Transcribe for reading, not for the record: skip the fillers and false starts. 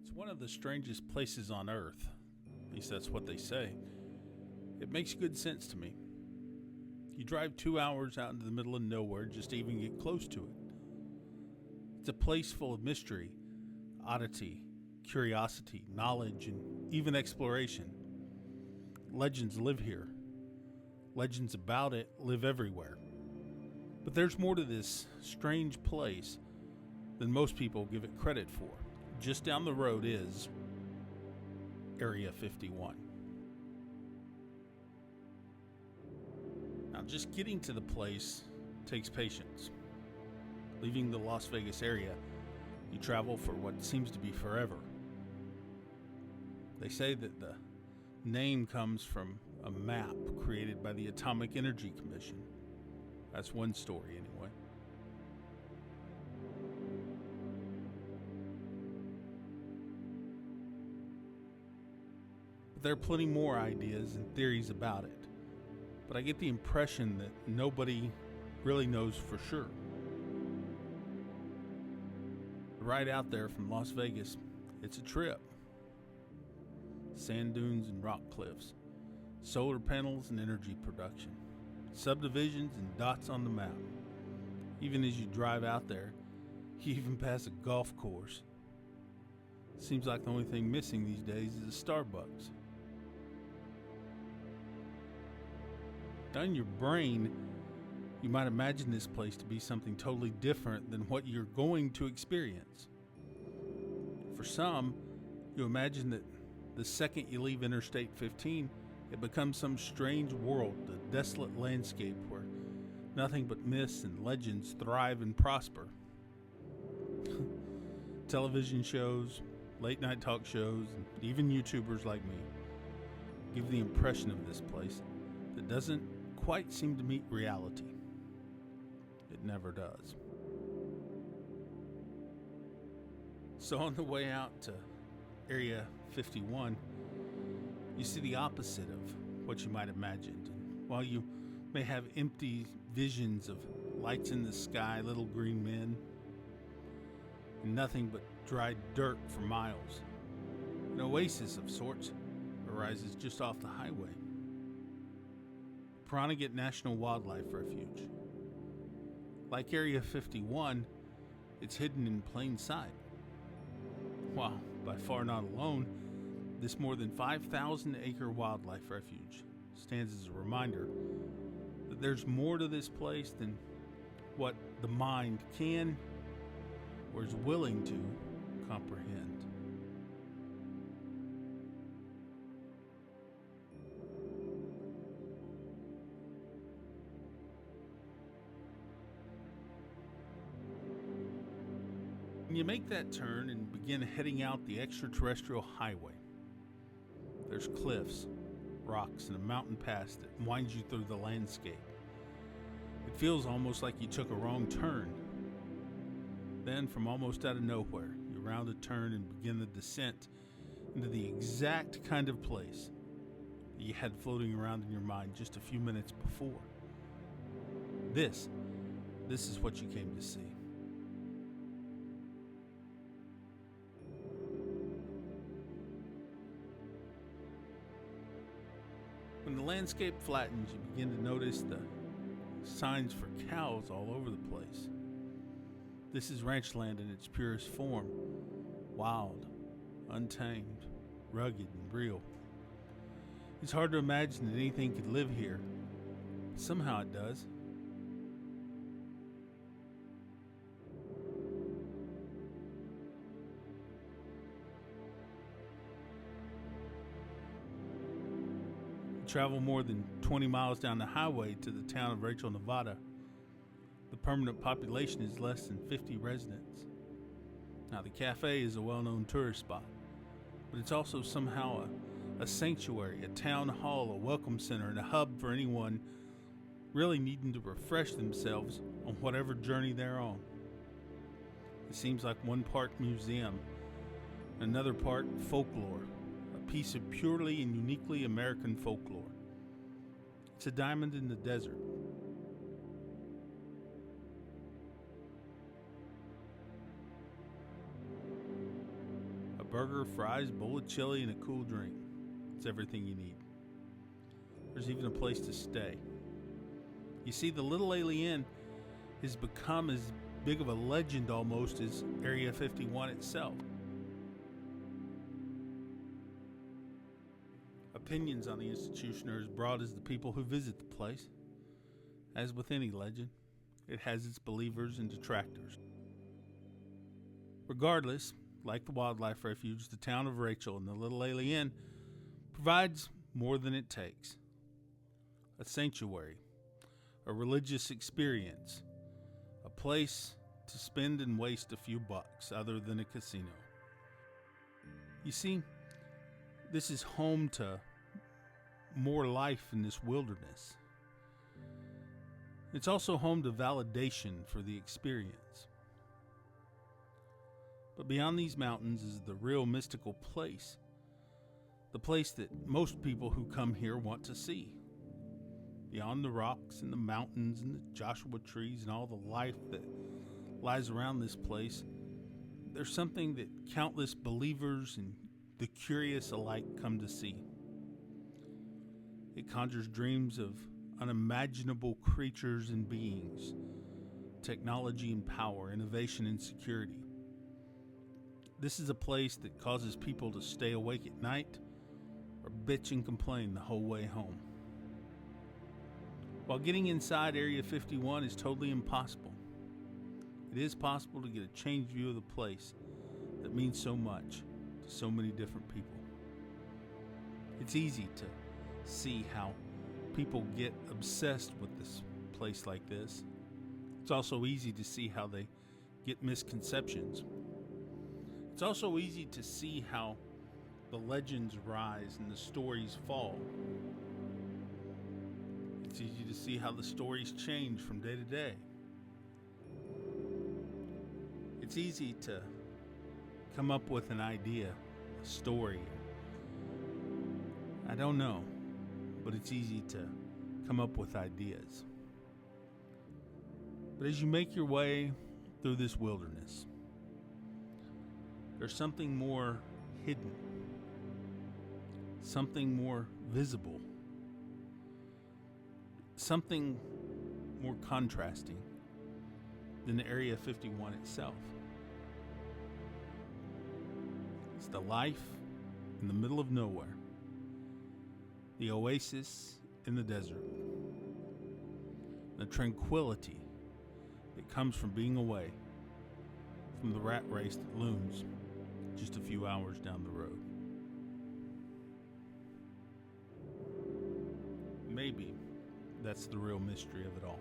It's one of the strangest places on Earth. At least that's what they say. It makes good sense to me. You drive 2 hours out into the middle of nowhere just to even get close to it. It's a place full of mystery, oddity, curiosity, knowledge, and even exploration. Legends live here. Legends about it live everywhere. But there's more to this strange place than most people give it credit for. Just down the road is Area 51. Now, just getting to the place takes patience. Leaving the Las Vegas area, you travel for what seems to be forever. They say that the name comes from a map created by the Atomic Energy Commission. That's one story, anyway. But there are plenty more ideas and theories about it. But I get the impression that nobody really knows for sure. Right out there from Las Vegas, it's a trip. Sand dunes and rock cliffs, solar panels and energy production, subdivisions and dots on the map. Even as you drive out there, you even pass a golf course. Seems like the only thing missing these days is a Starbucks. Now in your brain, you might imagine this place to be something totally different than what you're going to experience. For some, you imagine that the second you leave Interstate 15, it becomes some strange world, a desolate landscape where nothing but myths and legends thrive and prosper. Television shows, late night talk shows, and even YouTubers like me give the impression of this place that doesn't quite seem to meet reality. It never does. So on the way out to Area 51, you see the opposite of what you might have imagined. And while you may have empty visions of lights in the sky, little green men, and nothing but dried dirt for miles, an oasis of sorts arises just off the highway. Piranha National Wildlife Refuge. Like Area 51, it's hidden in plain sight. While by far not alone, this more than 5,000-acre wildlife refuge stands as a reminder that there's more to this place than what the mind can or is willing to comprehend. When you make that turn and begin heading out the extraterrestrial highway, there's cliffs, rocks, and a mountain pass that winds you through the landscape. It feels almost like you took a wrong turn. Then, from almost out of nowhere, you round a turn and begin the descent into the exact kind of place that you had floating around in your mind just a few minutes before. This is what you came to see. When the landscape flattens, you begin to notice the signs for cows all over the place. This is ranch land in its purest form. Wild, untamed, rugged, and real. It's hard to imagine that anything could live here, but somehow it does. Travel more than 20 miles down the highway to the town of Rachel, Nevada. The permanent population is less than 50 residents. Now, the cafe is a well-known tourist spot, but it's also somehow a sanctuary, a town hall, a welcome center, and a hub for anyone really needing to refresh themselves on whatever journey they're on. It seems like one part museum, another part folklore, a piece of purely and uniquely American folklore. It's a diamond in the desert. A burger, fries, bowl of chili, and a cool drink. It's everything you need. There's even a place to stay. You see, the Little Alien has become as big of a legend almost as Area 51 itself. Opinions on the institution are as broad as the people who visit the place. As with any legend, it has its believers and detractors. Regardless, like the wildlife refuge, the town of Rachel and the Little Alien provides more than it takes. A sanctuary, a religious experience, a place to spend and waste a few bucks other than a casino. You see, this is home to more life in this wilderness. It's also home to validation for the experience. But beyond these mountains is the real mystical place. The place that most people who come here want to see. Beyond the rocks and the mountains and the Joshua trees and all the life that lies around this place, there's something that countless believers and the curious alike come to see. It conjures dreams of unimaginable creatures and beings, technology and power, innovation and security. This is a place that causes people to stay awake at night or bitch and complain the whole way home. While getting inside Area 51 is totally impossible, it is possible to get a changed view of the place that means so much to so many different people. It's easy to see how people get obsessed with this place like this. It's also easy to see how they get misconceptions. It's also easy to see how the legends rise and the stories fall. It's easy to see how the stories change from day to day. It's easy to come up with an idea, a story. I don't know, but it's easy to come up with ideas. But as you make your way through this wilderness, there's something more hidden, something more visible, something more contrasting than Area 51 itself. It's the life in the middle of nowhere, the oasis in the desert, the tranquility that comes from being away from the rat race that looms just a few hours down the road. Maybe that's the real mystery of it all.